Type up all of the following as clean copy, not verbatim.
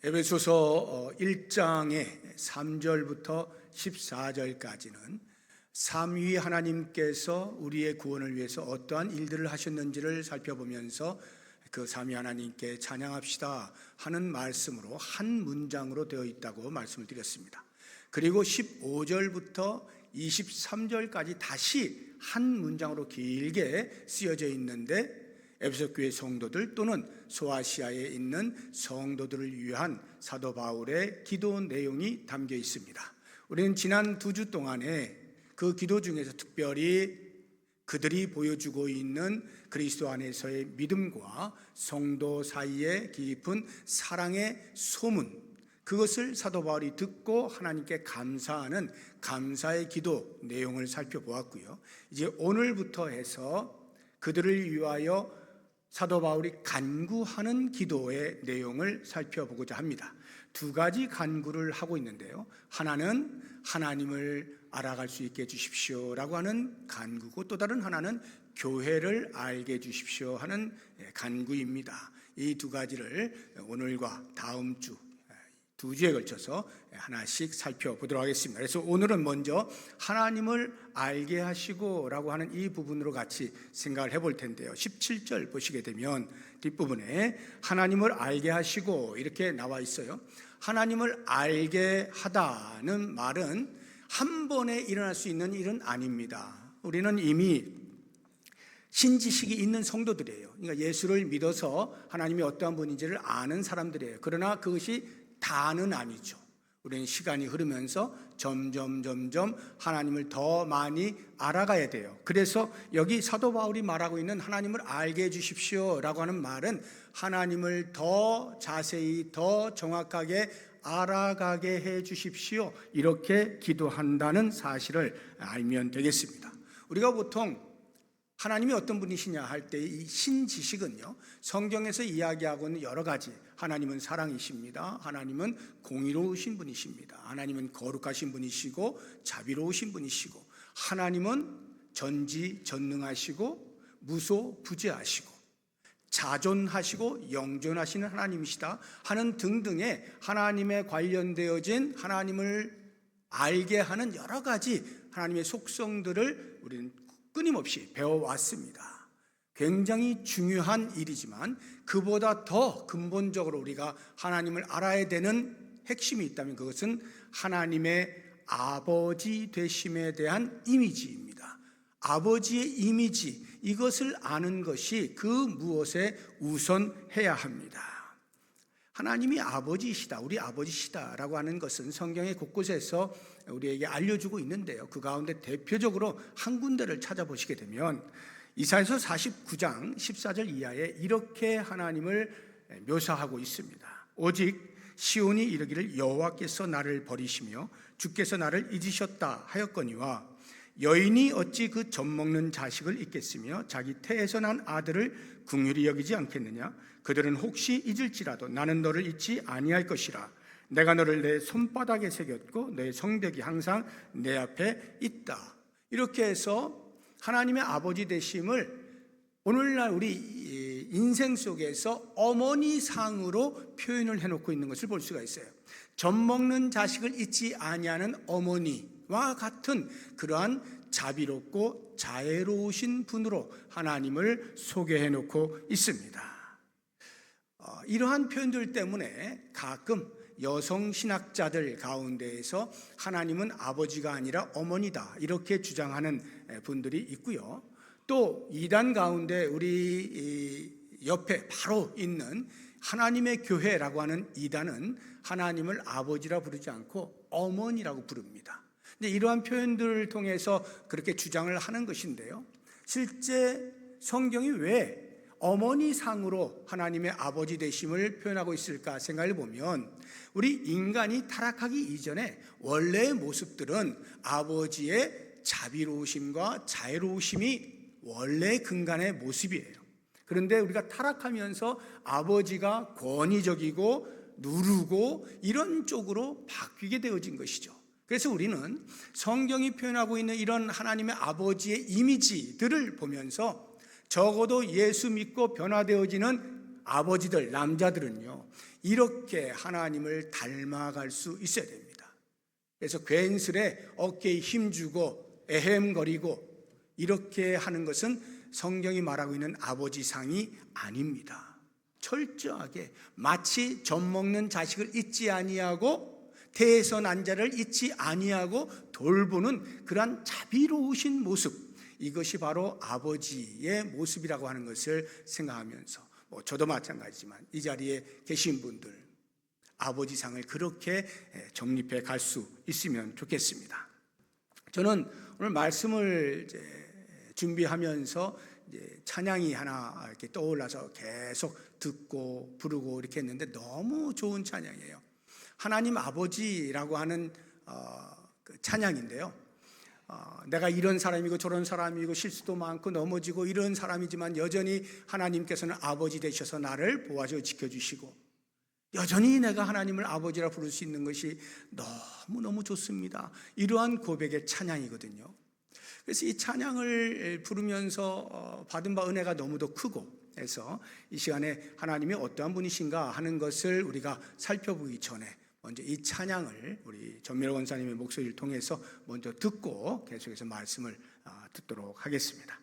에베소서 1장의 3절부터 14절까지는 삼위 하나님께서 우리의 구원을 위해서 어떠한 일들을 하셨는지를 살펴보면서 그 삼위 하나님께 찬양합시다 하는 말씀으로 한 문장으로 되어 있다고 말씀을 드렸습니다. 그리고 15절부터 23절까지 다시 한 문장으로 길게 쓰여져 있는데 에베소 교회 성도들 또는 소아시아에 있는 성도들을 위한 사도 바울의 기도 내용이 담겨 있습니다. 우리는 지난 2주 동안에 그 기도 중에서 특별히 그들이 보여주고 있는 그리스도 안에서의 믿음과 성도 사이의 깊은 사랑의 소문, 그것을 사도 바울이 듣고 하나님께 감사하는 감사의 기도 내용을 살펴보았고요. 이제 오늘부터 해서 그들을 위하여 사도 바울이 간구하는 기도의 내용을 살펴보고자 합니다. 두 가지 간구를 하고 있는데요. 하나는 하나님을 알아갈 수 있게 해주십시오 라고 하는 간구고, 또 다른 하나는 교회를 알게 해주십시오 하는 간구입니다. 이 두 가지를 오늘과 다음 주 2주에 걸쳐서 하나씩 살펴보도록 하겠습니다. 그래서 오늘은 먼저 하나님을 알게 하시고 라고 하는 이 부분으로 같이 생각을 해볼 텐데요. 17절 보시게 되면 뒷부분에 하나님을 알게 하시고 이렇게 나와 있어요. 하나님을 알게 하다는 말은 한 번에 일어날 수 있는 일은 아닙니다. 우리는 이미 신지식이 있는 성도들이에요. 그러니까 예수를 믿어서 하나님이 어떠한 분인지를 아는 사람들이에요. 그러나 그것이 다는 아니죠. 우리는 시간이 흐르면서 점점 하나님을 더 많이 알아가야 돼요. 그래서 여기 사도 바울이 말하고 있는 하나님을 알게 해주십시오 라고 하는 말은 하나님을 더 자세히 더 정확하게 알아가게 해주십시오 이렇게 기도한다는 사실을 알면 되겠습니다. 우리가 보통 하나님이 어떤 분이시냐 할 때 이 신지식은요, 성경에서 이야기하고 있는 여러 가지, 하나님은 사랑이십니다, 하나님은 공의로우신 분이십니다, 하나님은 거룩하신 분이시고 자비로우신 분이시고, 하나님은 전지전능하시고 무소부재하시고 자존하시고 영존하시는 하나님이시다 하는 등등의 하나님에 관련되어진 하나님을 알게 하는 여러 가지 하나님의 속성들을 우리는 끊임없이 배워왔습니다. 굉장히 중요한 일이지만 그보다 더 근본적으로 우리가 하나님을 알아야 되는 핵심이 있다면 그것은 하나님의 아버지 되심에 대한 이미지입니다. 아버지의 이미지, 이것을 아는 것이 그 무엇에 우선해야 합니다. 하나님이 아버지이시다, 우리 아버지시다라고 하는 것은 성경의 곳곳에서 우리에게 알려주고 있는데요. 그 가운데 대표적으로 한 군데를 찾아보시게 되면 이사야서 49장 14절 이하에 이렇게 하나님을 묘사하고 있습니다. 오직 시온이 이르기를 여호와께서 나를 버리시며 주께서 나를 잊으셨다 하였거니와 여인이 어찌 그 젖먹는 자식을 잊겠으며 자기 태에서 난 아들을 긍휼히 여기지 않겠느냐. 그들은 혹시 잊을지라도 나는 너를 잊지 아니할 것이라. 내가 너를 내 손바닥에 새겼고 내 성벽이 항상 내 앞에 있다. 이렇게 해서 하나님의 아버지 되심을 오늘날 우리 인생 속에서 어머니상으로 표현을 해놓고 있는 것을 볼 수가 있어요. 젖먹는 자식을 잊지 아니하는 어머니와 같은 그러한 자비롭고 자애로우신 분으로 하나님을 소개해놓고 있습니다. 이러한 표현들 때문에 가끔 여성 신학자들 가운데에서 하나님은 아버지가 아니라 어머니다 이렇게 주장하는 분들이 있고요. 또 이단 가운데 우리 옆에 바로 있는 하나님의 교회라고 하는 이단은 하나님을 아버지라 부르지 않고 어머니라고 부릅니다. 근데 이러한 표현들을 통해서 그렇게 주장을 하는 것인데요. 실제 성경이 왜 어머니상으로 하나님의 아버지 되심을 표현하고 있을까 생각을 보면 우리 인간이 타락하기 이전에 원래의 모습들은 아버지의 자비로우심과 자애로우심이 원래 근간의 모습이에요. 그런데 우리가 타락하면서 아버지가 권위적이고 누르고 이런 쪽으로 바뀌게 되어진 것이죠. 그래서 우리는 성경이 표현하고 있는 이런 하나님의 아버지의 이미지들을 보면서 적어도 예수 믿고 변화되어지는 아버지들, 남자들은요, 이렇게 하나님을 닮아갈 수 있어야 됩니다. 그래서 괜스레 어깨에 힘주고 에헴거리고 이렇게 하는 것은 성경이 말하고 있는 아버지상이 아닙니다. 철저하게 마치 젖 먹는 자식을 잊지 아니하고 태에서 난 자를 잊지 아니하고 돌보는 그러한 자비로우신 모습, 이것이 바로 아버지의 모습이라고 하는 것을 생각하면서 저도 마찬가지지만 이 자리에 계신 분들 아버지상을 그렇게 정립해 갈 수 있으면 좋겠습니다. 저는 오늘 말씀을 준비하면서 찬양이 하나 이렇게 떠올라서 계속 듣고 부르고 이렇게 했는데 너무 좋은 찬양이에요. 하나님 아버지라고 하는 그 찬양인데요. 내가 이런 사람이고 저런 사람이고 실수도 많고 넘어지고 이런 사람이지만 여전히 하나님께서는 아버지 되셔서 나를 보호하시고 지켜주시고 여전히 내가 하나님을 아버지라 부를 수 있는 것이 너무너무 좋습니다. 이러한 고백의 찬양이거든요. 그래서 이 찬양을 부르면서 받은 바 은혜가 너무도 크고 해서 이 시간에 하나님이 어떠한 분이신가 하는 것을 우리가 살펴보기 전에 먼저 이 찬양을 우리 전미라 권사님의 목소리를 통해서 먼저 듣고 계속해서 말씀을 듣도록 하겠습니다.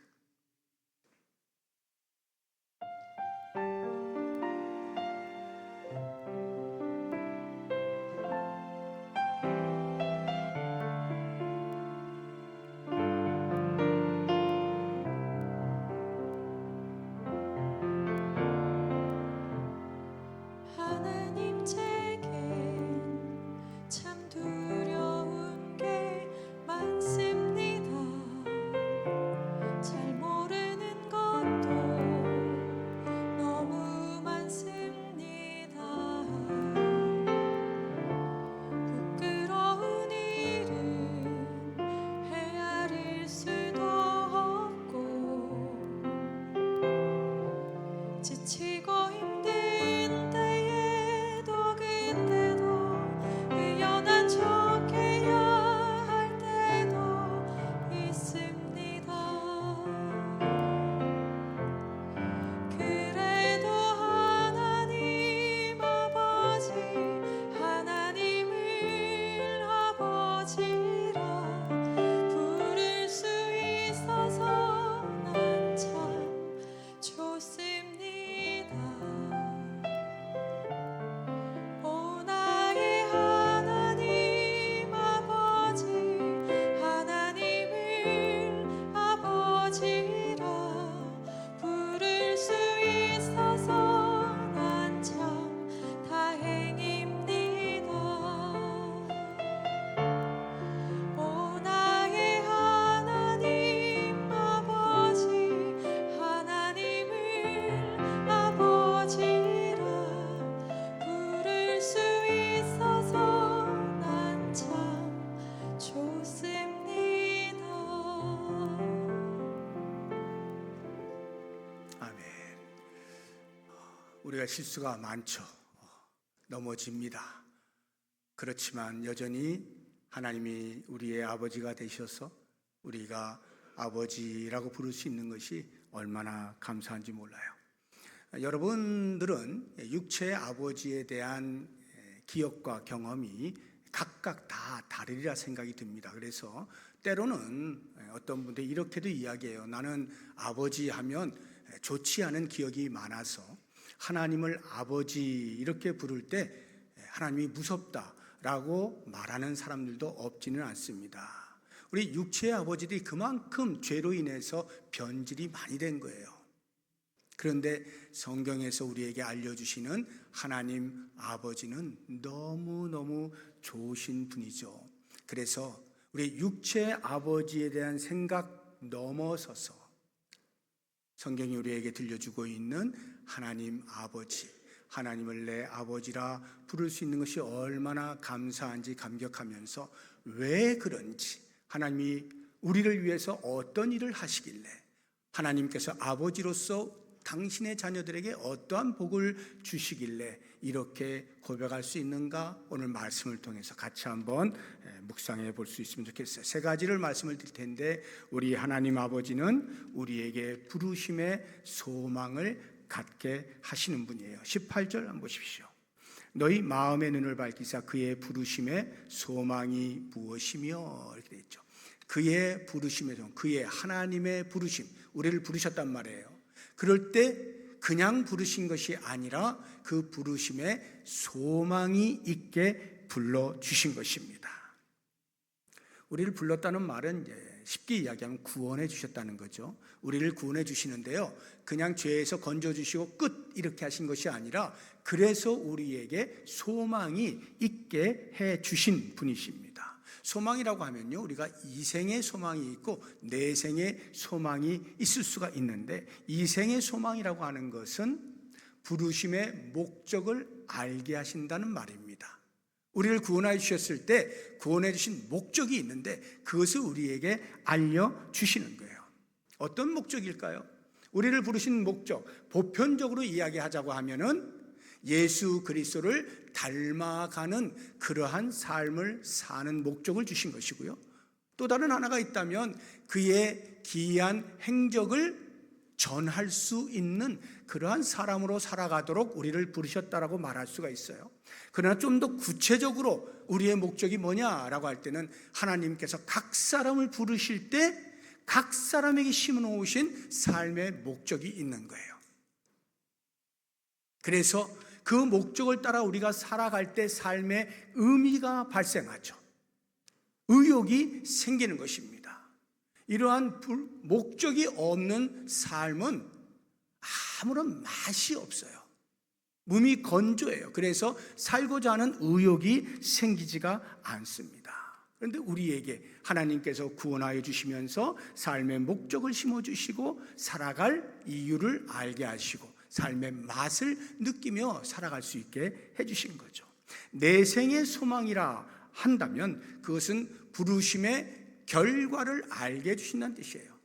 우리가 실수가 많죠. 넘어집니다. 그렇지만 여전히 하나님이 우리의 아버지가 되셔서 우리가 아버지라고 부를 수 있는 것이 얼마나 감사한지 몰라요. 여러분들은 육체의 아버지에 대한 기억과 경험이 각각 다 다르리라 생각이 듭니다. 그래서 때로는 어떤 분들이 이렇게도 이야기해요. 나는 아버지 하면 좋지 않은 기억이 많아서 하나님을 아버지 이렇게 부를 때 하나님이 무섭다라고 말하는 사람들도 없지는 않습니다. 우리 육체의 아버지들이 그만큼 죄로 인해서 변질이 많이 된 거예요. 그런데 성경에서 우리에게 알려주시는 하나님 아버지는 너무너무 좋으신 분이죠. 그래서 우리 육체의 아버지에 대한 생각 넘어서서 성경이 우리에게 들려주고 있는 하나님 아버지, 하나님을 내 아버지라 부를 수 있는 것이 얼마나 감사한지 감격하면서 왜 그런지, 하나님이 우리를 위해서 어떤 일을 하시길래 하나님께서 아버지로서 당신의 자녀들에게 어떠한 복을 주시길래 이렇게 고백할 수 있는가, 오늘 말씀을 통해서 같이 한번 묵상해 볼 수 있으면 좋겠어요. 세 가지를 말씀을 드릴 텐데, 우리 하나님 아버지는 우리에게 부르심의 소망을 갖게 하시는 분이에요. 18절 한번 보십시오. 너희 마음의 눈을 밝히사 그의 부르심의 소망이 무엇이며, 이렇게 되어 있죠. 그의 부르심의 소망, 그의 하나님의 부르심, 우리를 부르셨단 말이에요. 그럴 때 그냥 부르신 것이 아니라 그 부르심에 소망이 있게 불러주신 것입니다. 우리를 불렀다는 말은 쉽게 이야기하면 구원해 주셨다는 거죠. 우리를 구원해 주시는데요, 그냥 죄에서 건져 주시고 끝 이렇게 하신 것이 아니라 그래서 우리에게 소망이 있게 해 주신 분이십니다. 소망이라고 하면요, 우리가 이생의 소망이 있고 내생의 소망이 있을 수가 있는데, 이생의 소망이라고 하는 것은 부르심의 목적을 알게 하신다는 말입니다. 우리를 구원해 주셨을 때 구원해 주신 목적이 있는데 그것을 우리에게 알려주시는 거예요. 어떤 목적일까요? 우리를 부르신 목적, 보편적으로 이야기하자고 하면은 예수 그리스도를 닮아가는 그러한 삶을 사는 목적을 주신 것이고요, 또 다른 하나가 있다면 그의 기이한 행적을 전할 수 있는 그러한 사람으로 살아가도록 우리를 부르셨다라고 말할 수가 있어요. 그러나 좀 더 구체적으로 우리의 목적이 뭐냐라고 할 때는 하나님께서 각 사람을 부르실 때 각 사람에게 심어놓으신 삶의 목적이 있는 거예요. 그래서 그 목적을 따라 우리가 살아갈 때 삶의 의미가 발생하죠. 의욕이 생기는 것입니다. 이러한 목적이 없는 삶은 아무런 맛이 없어요. 몸이 건조해요. 그래서 살고자 하는 의욕이 생기지가 않습니다. 그런데 우리에게 하나님께서 구원하여 주시면서 삶의 목적을 심어주시고 살아갈 이유를 알게 하시고 삶의 맛을 느끼며 살아갈 수 있게 해주신 거죠. 내생의 소망이라 한다면 그것은 부르심의 결과를 알게 해주신다는 뜻이에요.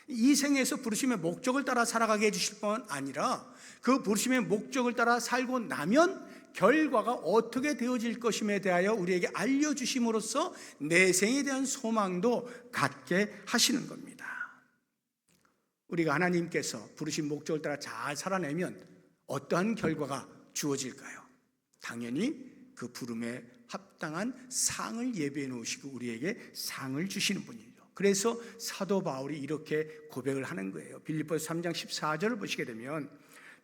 이 생에서 부르심의 목적을 따라 살아가게 해주실 뿐 아니라 그 부르심의 목적을 따라 살고 나면 결과가 어떻게 되어질 것임에 대하여 우리에게 알려주심으로써 내생에 대한 소망도 갖게 하시는 겁니다. 우리가 하나님께서 부르신 목적을 따라 잘 살아내면 어떠한 결과가 주어질까요? 당연히 그 부름에 합당한 상을 예비해 놓으시고 우리에게 상을 주시는 분이죠. 그래서 사도 바울이 이렇게 고백을 하는 거예요. 빌립보서 3장 14절을 보시게 되면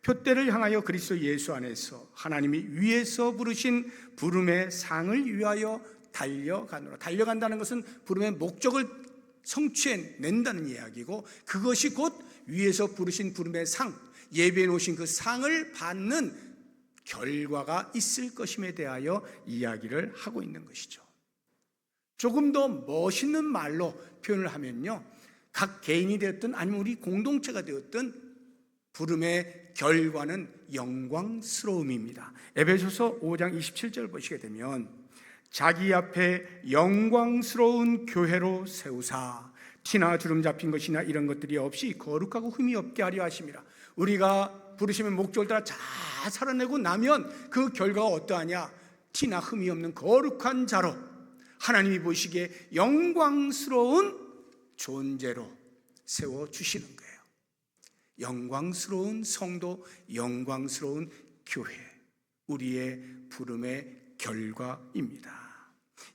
표대를 향하여 그리스도 예수 안에서 하나님이 위에서 부르신 부름의 상을 위하여 달려가노라. 달려간다는 것은 부름의 목적을 성취해낸다는 이야기고, 그것이 곧 위에서 부르신 부름의 상, 예비해 놓으신 그 상을 받는 결과가 있을 것임에 대하여 이야기를 하고 있는 것이죠. 조금 더 멋있는 말로 표현을 하면요, 각 개인이 되었든 아니면 우리 공동체가 되었든 부름의 결과는 영광스러움입니다. 에베소서 5장 27절 보시게 되면 자기 앞에 영광스러운 교회로 세우사 티나 주름 잡힌 것이나 이런 것들이 없이 거룩하고 흠이 없게 하려 하심이라. 우리가 부르심의 목적을 따라 잘 살아내고 나면 그 결과가 어떠하냐? 티나 흠이 없는 거룩한 자로 하나님이 보시기에 영광스러운 존재로 세워주시는 거예요. 영광스러운 성도, 영광스러운 교회, 우리의 부름의 결과입니다.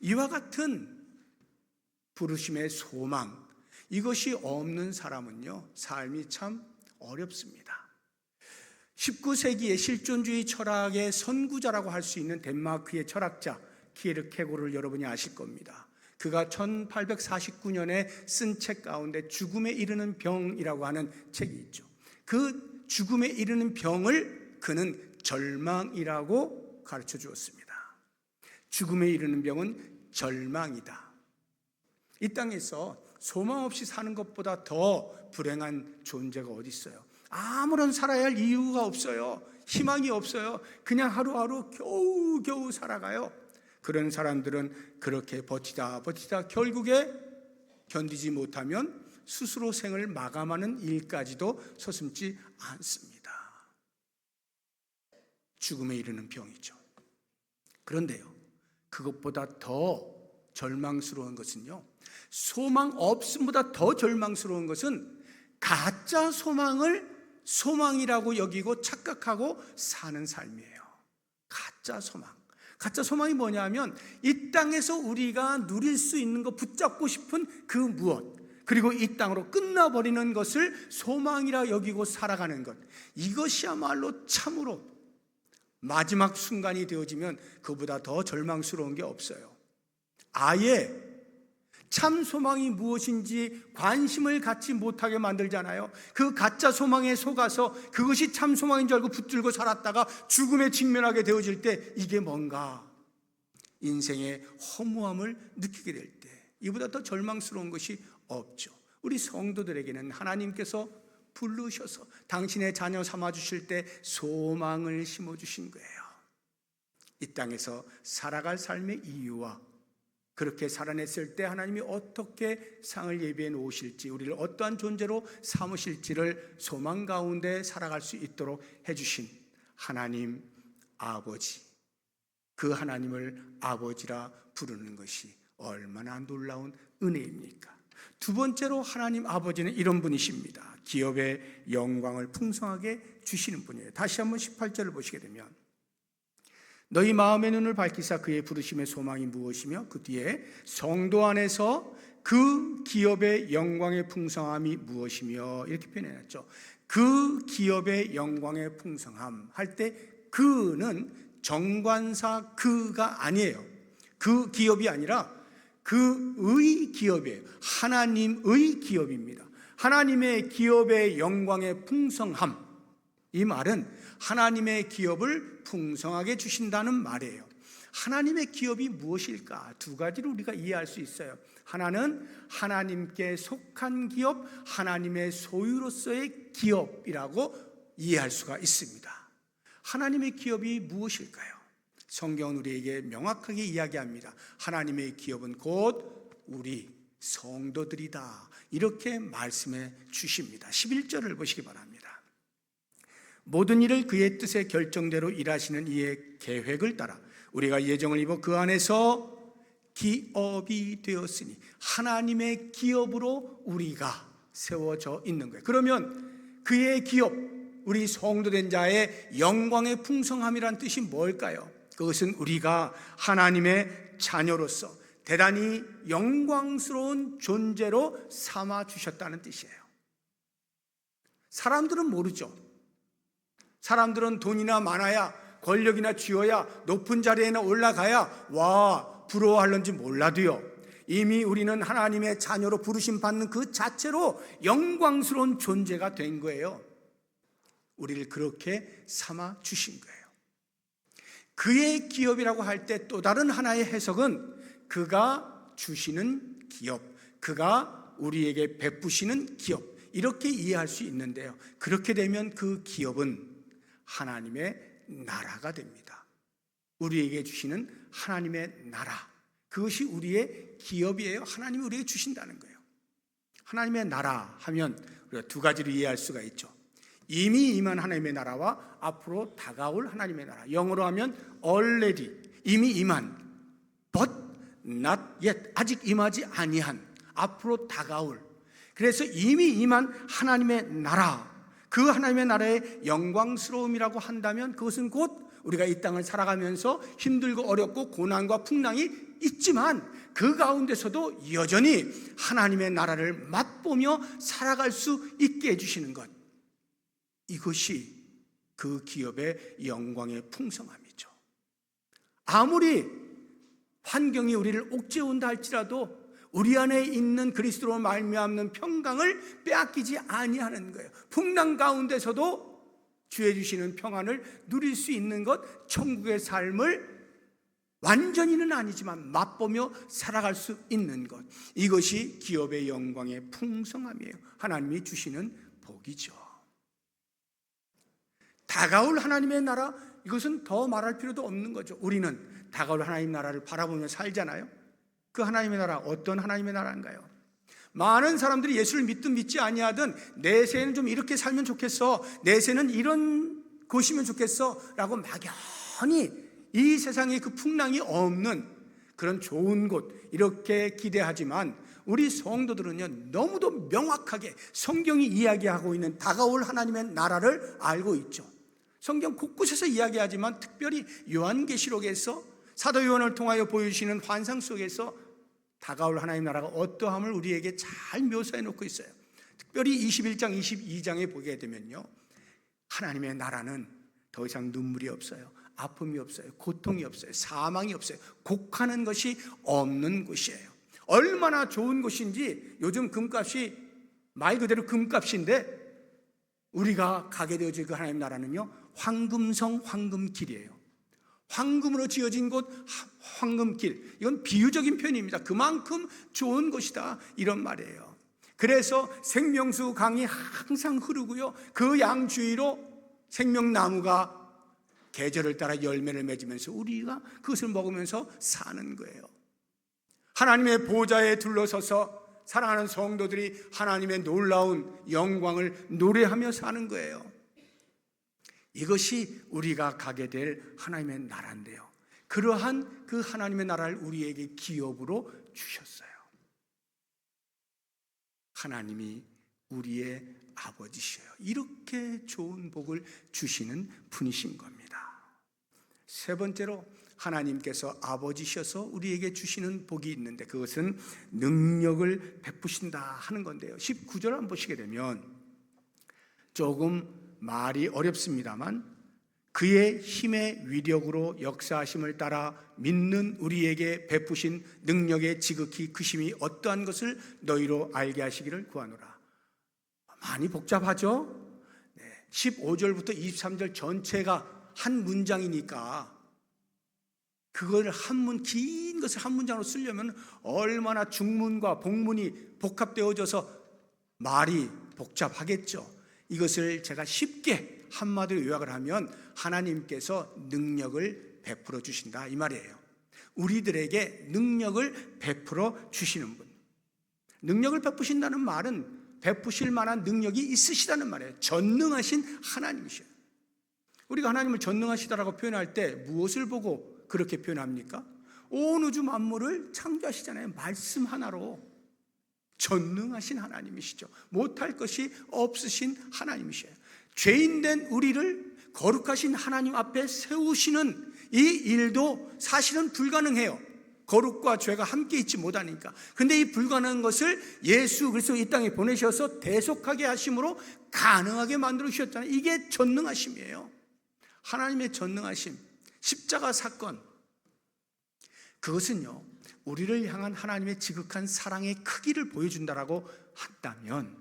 이와 같은 부르심의 소망, 이것이 없는 사람은요, 삶이 참 어렵습니다. 19세기의 실존주의 철학의 선구자라고 할 수 있는 덴마크의 철학자 키에르케고르를 여러분이 아실 겁니다. 그가 1849년에 쓴 책 가운데 죽음에 이르는 병이라고 하는 책이 있죠. 그 죽음에 이르는 병을 그는 절망이라고 가르쳐 주었습니다. 죽음에 이르는 병은 절망이다. 이 땅에서 소망 없이 사는 것보다 더 불행한 존재가 어디 있어요? 아무런 살아야 할 이유가 없어요. 희망이 없어요. 그냥 하루하루 겨우겨우 살아가요. 그런 사람들은 그렇게 버티다 결국에 견디지 못하면 스스로 생을 마감하는 일까지도 서슴지 않습니다. 죽음에 이르는 병이죠. 그런데요, 그것보다 더 절망스러운 것은요, 소망 없음보다 더 절망스러운 것은 가짜 소망을 소망이라고 여기고 착각하고 사는 삶이에요. 가짜 소망. 가짜 소망이 뭐냐면 이 땅에서 우리가 누릴 수 있는 것, 붙잡고 싶은 그 무엇, 그리고 이 땅으로 끝나버리는 것을 소망이라 여기고 살아가는 것, 이것이야말로 참으로 마지막 순간이 되어지면 그보다 더 절망스러운 게 없어요. 아예 참 소망이 무엇인지 관심을 갖지 못하게 만들잖아요. 그 가짜 소망에 속아서 그것이 참 소망인 줄 알고 붙들고 살았다가 죽음에 직면하게 되어질 때 이게 뭔가 인생의 허무함을 느끼게 될 때 이보다 더 절망스러운 것이 없죠. 우리 성도들에게는 하나님께서 부르셔서 당신의 자녀 삼아주실 때 소망을 심어주신 거예요. 이 땅에서 살아갈 삶의 이유와 그렇게 살아냈을 때 하나님이 어떻게 상을 예비해 놓으실지, 우리를 어떠한 존재로 삼으실지를 소망 가운데 살아갈 수 있도록 해주신 하나님 아버지, 그 하나님을 아버지라 부르는 것이 얼마나 놀라운 은혜입니까? 두 번째로 하나님 아버지는 이런 분이십니다. 기업의 영광을 풍성하게 주시는 분이에요. 다시 한번 18절을 보시게 되면 너희 마음의 눈을 밝히사 그의 부르심의 소망이 무엇이며 그 뒤에 성도 안에서 그 기업의 영광의 풍성함이 무엇이며 이렇게 표현해놨죠. 그 기업의 영광의 풍성함 할 때 그는 정관사 그가 아니에요. 그 기업이 아니라 그의 기업이에요. 하나님의 기업입니다. 하나님의 기업의 영광의 풍성함, 이 말은 하나님의 기업을 풍성하게 주신다는 말이에요. 하나님의 기업이 무엇일까? 두 가지로 우리가 이해할 수 있어요. 하나는 하나님께 속한 기업, 하나님의 소유로서의 기업이라고 이해할 수가 있습니다. 하나님의 기업이 무엇일까요? 성경은 우리에게 명확하게 이야기합니다. 하나님의 기업은 곧 우리 성도들이다, 이렇게 말씀해 주십니다. 11절을 보시기 바랍니다. 모든 일을 그의 뜻의 결정대로 일하시는 이의 계획을 따라 우리가 예정을 입어 그 안에서 기업이 되었으니, 하나님의 기업으로 우리가 세워져 있는 거예요. 그러면 그의 기업, 우리 성도된 자의 영광의 풍성함이란 뜻이 뭘까요? 그것은 우리가 하나님의 자녀로서 대단히 영광스러운 존재로 삼아 주셨다는 뜻이에요. 사람들은 모르죠. 사람들은 돈이나 많아야, 권력이나 쥐어야, 높은 자리에나 올라가야 와 부러워할런지 몰라도요, 이미 우리는 하나님의 자녀로 부르심 받는 그 자체로 영광스러운 존재가 된 거예요. 우리를 그렇게 삼아 주신 거예요. 그의 기업이라고 할 때 또 다른 하나의 해석은 그가 주시는 기업, 그가 우리에게 베푸시는 기업, 이렇게 이해할 수 있는데요. 그렇게 되면 그 기업은 하나님의 나라가 됩니다. 우리에게 주시는 하나님의 나라, 그것이 우리의 기업이에요. 하나님이 우리에게 주신다는 거예요. 하나님의 나라 하면 우리가 두 가지로 이해할 수가 있죠. 이미 임한 하나님의 나라와 앞으로 다가올 하나님의 나라. 영어로 하면 already, 이미 임한, but not yet, 아직 임하지 아니한, 앞으로 다가올. 그래서 이미 임한 하나님의 나라, 그 하나님의 나라의 영광스러움이라고 한다면 그것은 곧 우리가 이 땅을 살아가면서 힘들고 어렵고 고난과 풍랑이 있지만 그 가운데서도 여전히 하나님의 나라를 맛보며 살아갈 수 있게 해주시는 것, 이것이 그 기업의 영광의 풍성함이죠. 아무리 환경이 우리를 옥죄온다 할지라도 우리 안에 있는 그리스도로 말미암는 평강을 빼앗기지 아니하는 거예요. 풍랑 가운데서도 주의 주시는 평안을 누릴 수 있는 것, 천국의 삶을 완전히는 아니지만 맛보며 살아갈 수 있는 것, 이것이 기업의 영광의 풍성함이에요. 하나님이 주시는 복이죠. 다가올 하나님의 나라, 이것은 더 말할 필요도 없는 거죠. 우리는 다가올 하나님 나라를 바라보며 살잖아요. 그 하나님의 나라, 어떤 하나님의 나라인가요? 많은 사람들이 예수를 믿든 믿지 아니하든 내 세는 좀 이렇게 살면 좋겠어, 내 세는 이런 곳이면 좋겠어 라고 막연히 이 세상에 그 풍랑이 없는 그런 좋은 곳, 이렇게 기대하지만 우리 성도들은요, 너무도 명확하게 성경이 이야기하고 있는 다가올 하나님의 나라를 알고 있죠. 성경 곳곳에서 이야기하지만 특별히 요한계시록에서 사도 요한을 통하여 보여주시는 환상 속에서 다가올 하나님의 나라가 어떠함을 우리에게 잘 묘사해 놓고 있어요. 특별히 21장, 22장에 보게 되면요, 하나님의 나라는 더 이상 눈물이 없어요. 아픔이 없어요. 고통이 없어요. 사망이 없어요. 곡하는 것이 없는 곳이에요. 얼마나 좋은 곳인지, 요즘 금값이 말 그대로 금값인데 우리가 가게 되어질 그 하나님 나라는요, 황금성 황금길이에요. 황금으로 지어진 곳, 황금길. 이건 비유적인 표현입니다. 그만큼 좋은 곳이다, 이런 말이에요. 그래서 생명수 강이 항상 흐르고요, 그 양 주위로 생명나무가 계절을 따라 열매를 맺으면서 우리가 그것을 먹으면서 사는 거예요. 하나님의 보좌에 둘러서서 사랑하는 성도들이 하나님의 놀라운 영광을 노래하며 사는 거예요. 이것이 우리가 가게 될 하나님의 나라인데요, 그러한 그 하나님의 나라를 우리에게 기업으로 주셨어요. 하나님이 우리의 아버지시여요. 이렇게 좋은 복을 주시는 분이신 겁니다. 세 번째로, 하나님께서 아버지셔서 우리에게 주시는 복이 있는데 그것은 능력을 베푸신다 하는 건데요, 19절 한번 보시게 되면 조금 말이 어렵습니다만, 그의 힘의 위력으로 역사하심을 따라 믿는 우리에게 베푸신 능력의 지극히 크심이 어떠한 것을 너희로 알게 하시기를 구하노라. 많이 복잡하죠? 15절부터 23절 전체가 한 문장이니까 그걸 긴 것을 한 문장으로 쓰려면 얼마나 중문과 복문이 복합되어져서 말이 복잡하겠죠. 이것을 제가 쉽게 한마디로 요약을 하면 하나님께서 능력을 베풀어 주신다, 이 말이에요. 우리들에게 능력을 베풀어 주시는 분. 능력을 베푸신다는 말은 베푸실 만한 능력이 있으시다는 말이에요. 전능하신 하나님이셔요. 우리가 하나님을 전능하시다라고 표현할 때 무엇을 보고 그렇게 표현합니까? 온 우주 만물을 창조하시잖아요. 말씀 하나로. 전능하신 하나님이시죠. 못할 것이 없으신 하나님이셔요. 죄인된 우리를 거룩하신 하나님 앞에 세우시는 이 일도 사실은 불가능해요. 거룩과 죄가 함께 있지 못하니까. 근데 이 불가능한 것을 예수 그리스도 이 땅에 보내셔서 대속하게 하심으로 가능하게 만들어 주셨잖아요. 이게 전능하심이에요. 하나님의 전능하심, 십자가 사건, 그것은요, 우리를 향한 하나님의 지극한 사랑의 크기를 보여준다라고 한다면,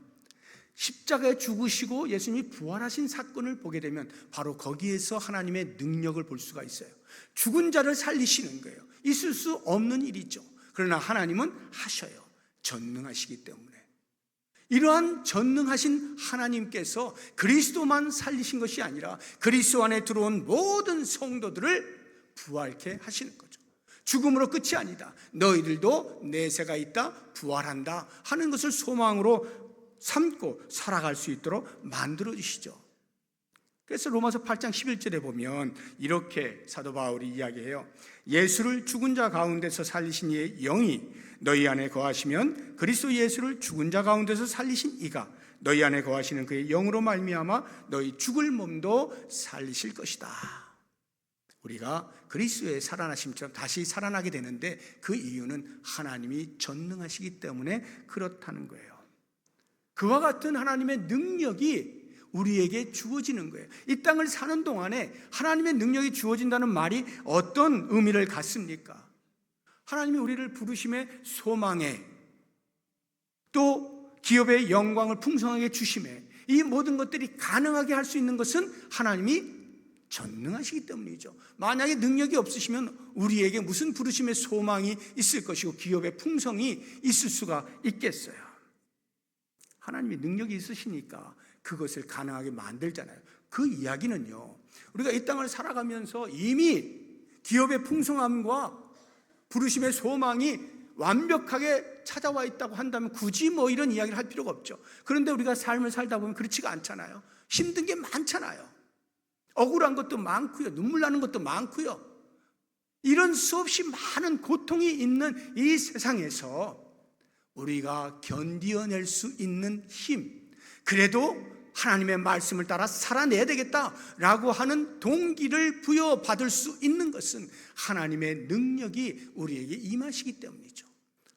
십자가에 죽으시고 예수님이 부활하신 사건을 보게 되면 바로 거기에서 하나님의 능력을 볼 수가 있어요. 죽은 자를 살리시는 거예요. 있을 수 없는 일이죠. 그러나 하나님은 하셔요. 전능하시기 때문에. 이러한 전능하신 하나님께서 그리스도만 살리신 것이 아니라 그리스도 안에 들어온 모든 성도들을 부활케 하시는 거죠. 죽음으로 끝이 아니다. 너희들도 내세가 있다, 부활한다 하는 것을 소망으로 삼고 살아갈 수 있도록 만들어 주시죠. 그래서 로마서 8장 11절에 보면 이렇게 사도 바울이 이야기해요. 예수를 죽은 자 가운데서 살리신 이의 영이 너희 안에 거하시면 그리스도 예수를 죽은 자 가운데서 살리신 이가 너희 안에 거하시는 그의 영으로 말미암아 너희 죽을 몸도 살리실 것이다. 우리가 그리스도의 살아나심처럼 다시 살아나게 되는데 그 이유는 하나님이 전능하시기 때문에 그렇다는 거예요. 그와 같은 하나님의 능력이 우리에게 주어지는 거예요. 이 땅을 사는 동안에 하나님의 능력이 주어진다는 말이 어떤 의미를 갖습니까? 하나님이 우리를 부르심에 소망에, 또 기업의 영광을 풍성하게 주심에, 이 모든 것들이 가능하게 할 수 있는 것은 하나님이 전능하시기 때문이죠. 만약에 능력이 없으시면 우리에게 무슨 부르심의 소망이 있을 것이고 기업의 풍성이 있을 수가 있겠어요. 하나님이 능력이 있으시니까 그것을 가능하게 만들잖아요. 그 이야기는요, 우리가 이 땅을 살아가면서 이미 기업의 풍성함과 부르심의 소망이 완벽하게 찾아와 있다고 한다면 굳이 뭐 이런 이야기를 할 필요가 없죠. 그런데 우리가 삶을 살다 보면 그렇지가 않잖아요. 힘든 게 많잖아요. 억울한 것도 많고요, 눈물 나는 것도 많고요. 이런 수없이 많은 고통이 있는 이 세상에서 우리가 견디어낼 수 있는 힘, 그래도 하나님의 말씀을 따라 살아내야 되겠다라고 하는 동기를 부여받을 수 있는 것은 하나님의 능력이 우리에게 임하시기 때문이죠.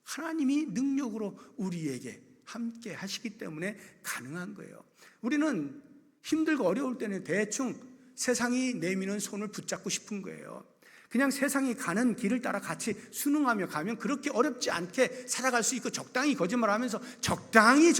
하나님이 능력으로 우리에게 함께 하시기 때문에 가능한 거예요. 우리는 힘들고 어려울 때는 대충 세상이 내미는 손을 붙잡고 싶은 거예요. 그냥 세상이 가는 길을 따라 같이 순응하며 가면 그렇게 어렵지 않게 살아갈 수 있고, 적당히 거짓말하면서 적당히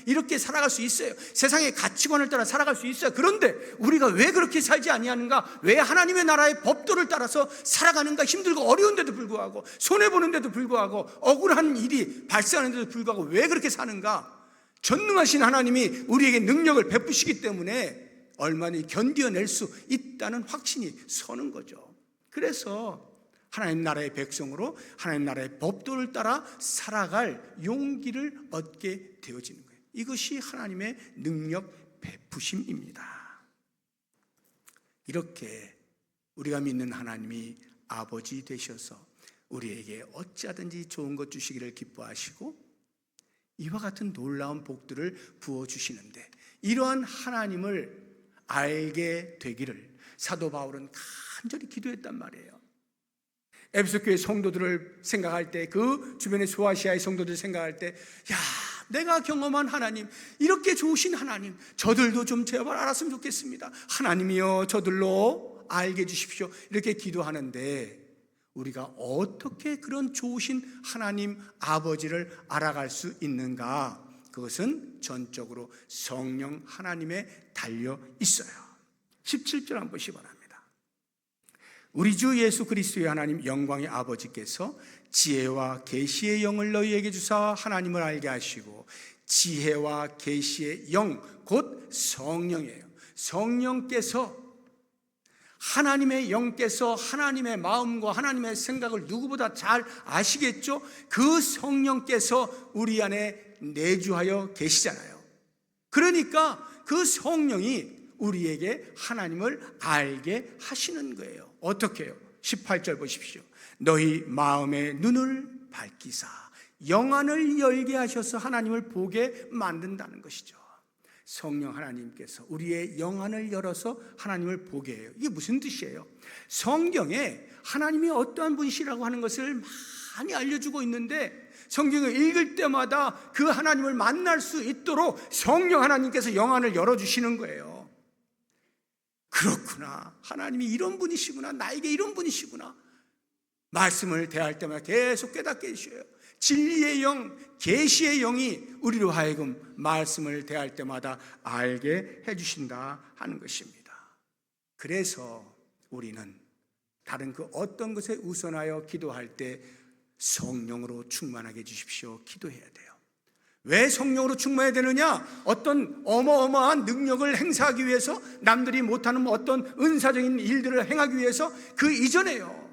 이렇게 살아갈 수 있어요. 세상의 가치관을 따라 살아갈 수 있어요. 그런데 우리가 왜 그렇게 살지 아니하는가? 왜 하나님의 나라의 법도를 따라서 살아가는가? 힘들고 어려운데도 불구하고, 손해보는데도 불구하고, 억울한 일이 발생하는데도 불구하고 왜 그렇게 사는가? 전능하신 하나님이 우리에게 능력을 베푸시기 때문에 얼마나 견뎌낼 수 있다는 확신이 서는 거죠. 그래서 하나님 나라의 백성으로 하나님 나라의 법도를 따라 살아갈 용기를 얻게 되어지는 거예요. 이것이 하나님의 능력 베푸심입니다. 이렇게 우리가 믿는 하나님이 아버지 되셔서 우리에게 어찌하든지 좋은 것 주시기를 기뻐하시고 이와 같은 놀라운 복들을 부어주시는데, 이러한 하나님을 알게 되기를 사도 바울은 간절히 기도했단 말이에요. 에베소 교회 성도들을 생각할 때, 그 주변의 소아시아의 성도들을 생각할 때, 야, 내가 경험한 하나님, 이렇게 좋으신 하나님, 저들도 좀 제발 알았으면 좋겠습니다. 하나님이여 저들로 알게 해주십시오. 이렇게 기도하는데, 우리가 어떻게 그런 좋으신 하나님 아버지를 알아갈 수 있는가? 그것은 전적으로 성령 하나님에 달려 있어요. 17절 한번 보시기 바랍니다. 우리 주 예수 그리스도의 하나님 영광의 아버지께서 지혜와 계시의 영을 너희에게 주사 하나님을 알게 하시고, 지혜와 계시의 영, 곧 성령이에요. 성령께서, 하나님의 영께서 하나님의 마음과 하나님의 생각을 누구보다 잘 아시겠죠? 그 성령께서 우리 안에 내주하여 계시잖아요. 그러니까 그 성령이 우리에게 하나님을 알게 하시는 거예요. 어떻게 해요? 18절 보십시오. 너희 마음의 눈을 밝히사 영안을 열게 하셔서 하나님을 보게 만든다는 것이죠. 성령 하나님께서 우리의 영안을 열어서 하나님을 보게 해요. 이게 무슨 뜻이에요? 성경에 하나님이 어떠한 분이시라고 하는 것을 많이 알려주고 있는데, 성경을 읽을 때마다 그 하나님을 만날 수 있도록 성령 하나님께서 영안을 열어주시는 거예요. 그렇구나, 하나님이 이런 분이시구나, 나에게 이런 분이시구나. 말씀을 대할 때마다 계속 깨닫게 해주셔요. 진리의 영, 계시의 영이 우리로 하여금 말씀을 대할 때마다 알게 해주신다 하는 것입니다. 그래서 우리는 다른 그 어떤 것에 우선하여 기도할 때 성령으로 충만하게 해주십시오 기도해야 돼요. 왜 성령으로 충만해야 되느냐? 어떤 어마어마한 능력을 행사하기 위해서, 남들이 못하는 어떤 은사적인 일들을 행하기 위해서, 그 이전에요,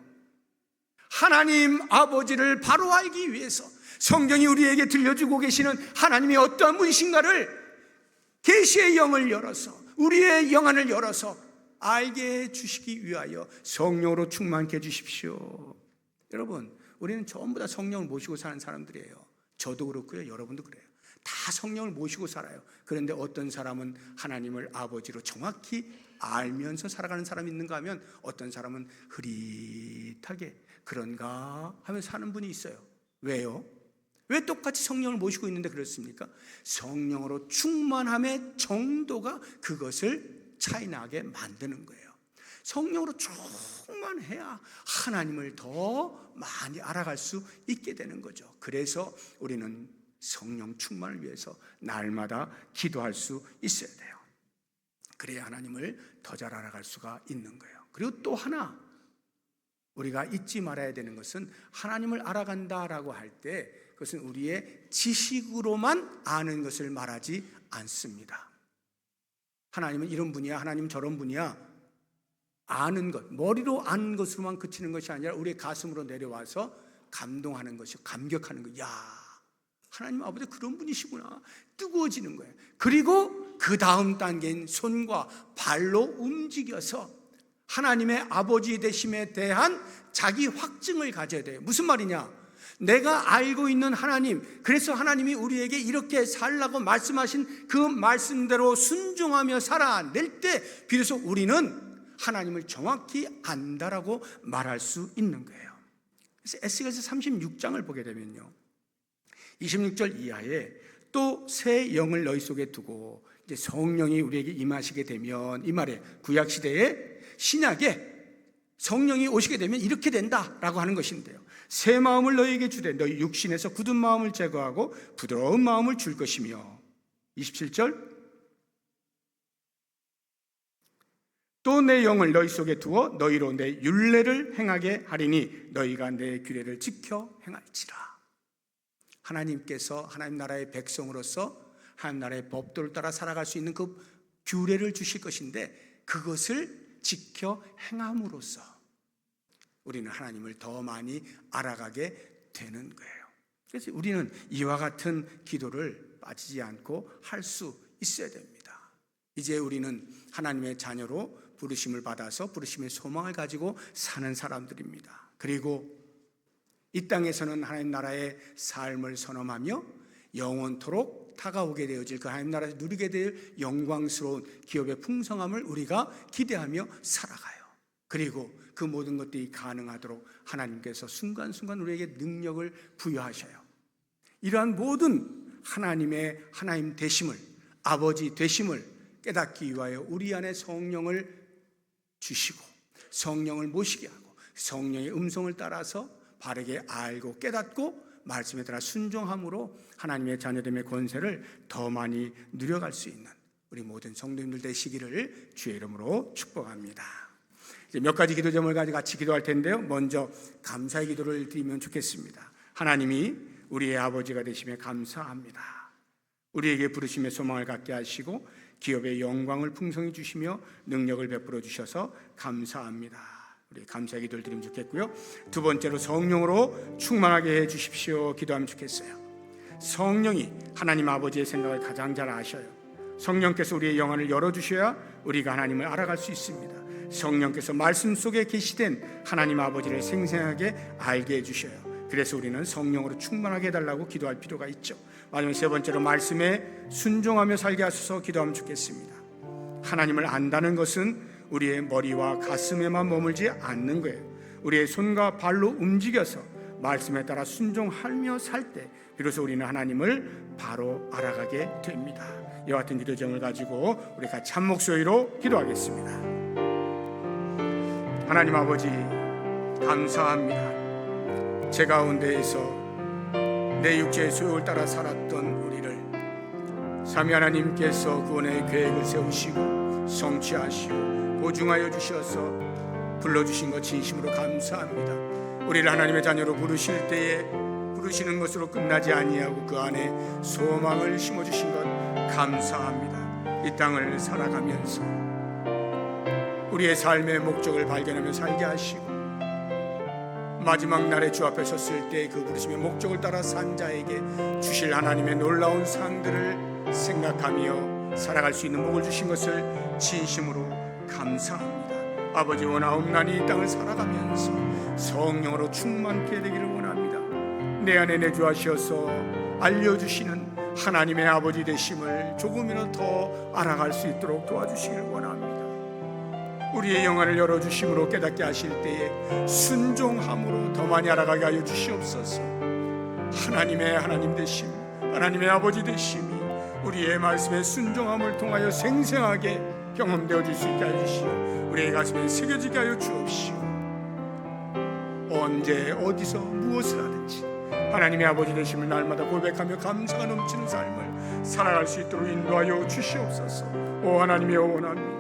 하나님 아버지를 바로 알기 위해서 성경이 우리에게 들려주고 계시는 하나님이 어떠한 분이신가를 계시의 영을 열어서, 우리의 영안을 열어서 알게 해주시기 위하여 성령으로 충만케 해주십시오. 여러분, 우리는 전부 다 성령을 모시고 사는 사람들이에요. 저도 그렇고요, 여러분도 그래요. 다 성령을 모시고 살아요. 그런데 어떤 사람은 하나님을 아버지로 정확히 알면서 살아가는 사람이 있는가 하면, 어떤 사람은 흐릿하게 그런가 하면서 사는 분이 있어요. 왜요? 왜 똑같이 성령을 모시고 있는데 그렇습니까? 성령으로 충만함의 정도가 그것을 차이나게 만드는 거예요. 성령으로 충만해야 하나님을 더 많이 알아갈 수 있게 되는 거죠. 그래서 우리는 성령 충만을 위해서 날마다 기도할 수 있어야 돼요. 그래야 하나님을 더 잘 알아갈 수가 있는 거예요. 그리고 또 하나 우리가 잊지 말아야 되는 것은, 하나님을 알아간다라고 할 때 그것은 우리의 지식으로만 아는 것을 말하지 않습니다. 하나님은 이런 분이야, 하나님은 저런 분이야, 아는 것, 머리로 아는 것으로만 그치는 것이 아니라 우리의 가슴으로 내려와서 감동하는 것이요, 감격하는 것. 야, 하나님 아버지 그런 분이시구나, 뜨거워지는 거예요. 그리고 그 다음 단계인 손과 발로 움직여서 하나님의 아버지 되심에 대한 자기 확증을 가져야 돼요. 무슨 말이냐? 내가 알고 있는 하나님, 그래서 하나님이 우리에게 이렇게 살라고 말씀하신 그 말씀대로 순종하며 살아낼 때 비로소 우리는 하나님을 정확히 안다라고 말할 수 있는 거예요. 그래서 에스겔서 36장을 보게 되면요, 26절 이하에 또 새 영을 너희 속에 두고, 이제 성령이 우리에게 임하시게 되면, 이 말에 구약 시대에 신약에 성령이 오시게 되면 이렇게 된다라고 하는 것인데요, 새 마음을 너희에게 주되 너희 육신에서 굳은 마음을 제거하고 부드러운 마음을 줄 것이며, 27절 또 내 영을 너희 속에 두어 너희로 내 율례를 행하게 하리니 너희가 내 규례를 지켜 행할지라. 하나님께서 하나님 나라의 백성으로서 하나님 나라의 법도를 따라 살아갈 수 있는 그 규례를 주실 것인데, 그것을 지켜 행함으로써 우리는 하나님을 더 많이 알아가게 되는 거예요. 그래서 우리는 이와 같은 기도를 빠지지 않고 할 수 있어야 됩니다. 이제 우리는 하나님의 자녀로 부르심을 받아서 부르심의 소망을 가지고 사는 사람들입니다. 그리고 이 땅에서는 하나님 나라의 삶을 선언하며 영원토록 다가오게 되어질 그 하나님 나라에서 누리게 될 영광스러운 기업의 풍성함을 우리가 기대하며 살아가요. 그리고 그 모든 것들이 가능하도록 하나님께서 순간순간 우리에게 능력을 부여하셔요. 이러한 모든 하나님의 하나님 되심을, 아버지 되심을 깨닫기 위하여 우리 안에 성령을 주시고 성령을 모시게 하고 성령의 음성을 따라서 바르게 알고 깨닫고 말씀에 따라 순종함으로 하나님의 자녀됨의 권세를 더 많이 누려갈 수 있는 우리 모든 성도님들 되시기를 주의 이름으로 축복합니다. 이제 몇 가지 기도 제목을 가지고 같이 기도할 텐데요, 먼저 감사의 기도를 드리면 좋겠습니다. 하나님이 우리의 아버지가 되시며 감사합니다. 우리에게 부르심의 소망을 갖게 하시고 기업의 영광을 풍성히 주시며 능력을 베풀어 주셔서 감사합니다. 우리 감사의 기도를 드리면 좋겠고요, 두 번째로 성령으로 충만하게 해 주십시오 기도하면 좋겠어요. 성령이 하나님 아버지의 생각을 가장 잘 아셔요. 성령께서 우리의 영안을 열어주셔야 우리가 하나님을 알아갈 수 있습니다. 성령께서 말씀 속에 계시된 하나님 아버지를 생생하게 알게 해주셔요. 그래서 우리는 성령으로 충만하게 해달라고 기도할 필요가 있죠. 마지막 세 번째로 말씀에 순종하며 살게 하셔서 기도하면 좋겠습니다. 하나님을 안다는 것은 우리의 머리와 가슴에만 머물지 않는 거예요. 우리의 손과 발로 움직여서 말씀에 따라 순종하며 살 때 비로소 우리는 하나님을 바로 알아가게 됩니다. 이와 같은 기도 제목을 가지고 우리 같이 한 목소리로 기도하겠습니다. 하나님 아버지, 감사합니다. 제 가운데에서 내 육체의 소욕을 따라 살았던 우리를 삼위 하나님께서 구원의 계획을 세우시고 성취하시고 보증하여 주셔서 불러주신 것 진심으로 감사합니다. 우리를 하나님의 자녀로 부르실 때에 부르시는 것으로 끝나지 아니하고 그 안에 소망을 심어주신 것 감사합니다. 이 땅을 살아가면서 우리의 삶의 목적을 발견하며 살게 하시고 마지막 날에 주 앞에 섰을 때 그 부르심의 목적을 따라 산 자에게 주실 하나님의 놀라운 상들을 생각하며 살아갈 수 있는 복을 주신 것을 진심으로 감사합니다. 아버지, 원하옵나니 이 땅을 살아가면서 성령으로 충만케 되기를 원합니다. 내 안에 내주하셔서 알려주시는 하나님의 아버지 되심을 조금이라도 더 알아갈 수 있도록 도와주시기를 원합니다. 우리의 영안을 열어주심으로 깨닫게 하실 때에 순종함으로 더 많이 알아가게 하여 주시옵소서. 하나님의 하나님 되심, 하나님의 아버지 되심이 우리의 말씀에 순종함을 통하여 생생하게 경험되어질 수 있게 하여 주시오. 우리의 가슴에 새겨지게 하여 주옵시오. 언제 어디서 무엇을 하든지 하나님의 아버지 되심을 날마다 고백하며 감사가 넘치는 삶을 살아갈 수 있도록 인도하여 주시옵소서. 오 하나님의 원합니다.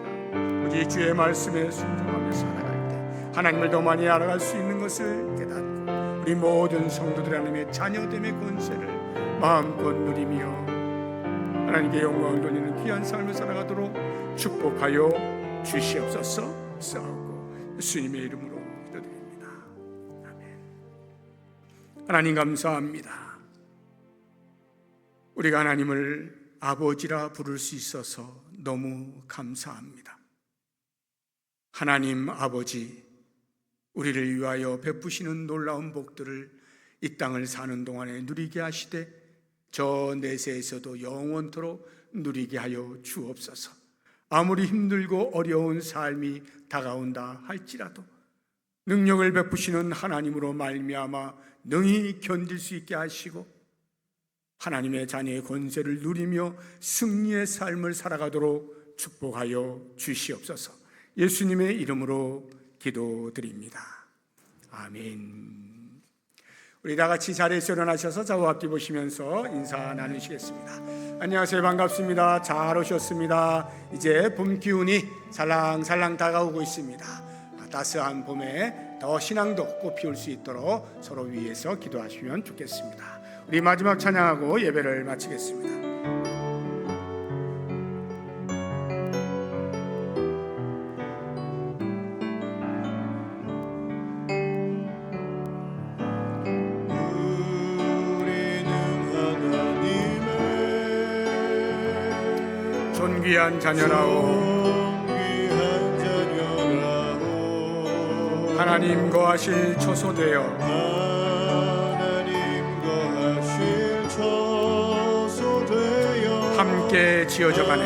우리 주의 말씀에 순종하며 살아갈 때 하나님을 더 많이 알아갈 수 있는 것을 깨닫고 우리 모든 성도들의 하나님의 자녀됨의 권세를 마음껏 누리며 하나님께 영광을 돌리는 귀한 삶을 살아가도록 축복하여 주시옵소서. 싸우고 예수님의 이름으로 기도드립니다. 아멘. 하나님 감사합니다. 우리가 하나님을 아버지라 부를 수 있어서 너무 감사합니다. 하나님 아버지, 우리를 위하여 베푸시는 놀라운 복들을 이 땅을 사는 동안에 누리게 하시되 저 내세에서도 영원토록 누리게 하여 주옵소서. 아무리 힘들고 어려운 삶이 다가온다 할지라도 능력을 베푸시는 하나님으로 말미암아 능히 견딜 수 있게 하시고 하나님의 자녀의 권세를 누리며 승리의 삶을 살아가도록 축복하여 주시옵소서. 예수님의 이름으로 기도드립니다. 아멘. 우리 다 같이 자리에서 일어나셔서 좌우 앞뒤 보시면서 인사 나누시겠습니다. 안녕하세요. 반갑습니다. 잘 오셨습니다. 이제 봄 기운이 살랑살랑 다가오고 있습니다. 따스한 봄에 더 신앙도 꽃피울 수 있도록 서로 위해서 기도하시면 좋겠습니다. 우리 마지막 찬양하고 예배를 마치겠습니다. 존귀한 자녀라오 하나님 거하실 처소되어 함께 지어져가네.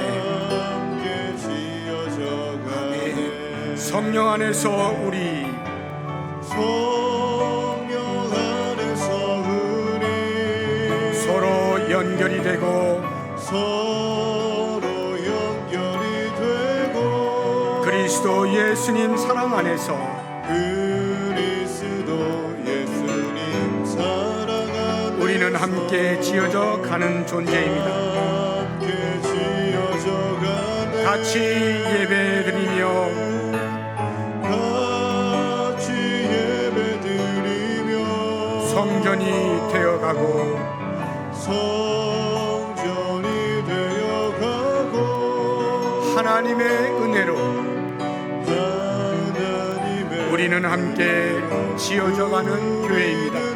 아멘. 성령 안에서 우리 서로 연결이 되고 그리스도 예수님 사랑 안에서 우리는 함께 지어져 가는 존재입니다. 같이 예배드리며 성전이 되어가고 하나님의 은혜로 우리는 함께 지어져가는 교회입니다.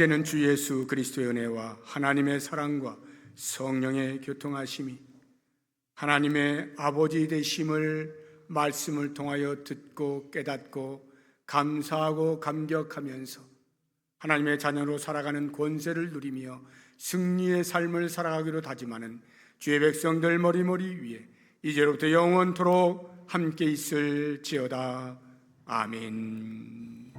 이제는 주 예수 그리스도의 은혜와 하나님의 사랑과 성령의 교통하심이 하나님의 아버지 되심을 말씀을 통하여 듣고 깨닫고 감사하고 감격하면서 하나님의 자녀로 살아가는 권세를 누리며 승리의 삶을 살아가기로 다짐하는 주의 백성들 머리머리 위에 이제로부터 영원토록 함께 있을지어다. 아멘.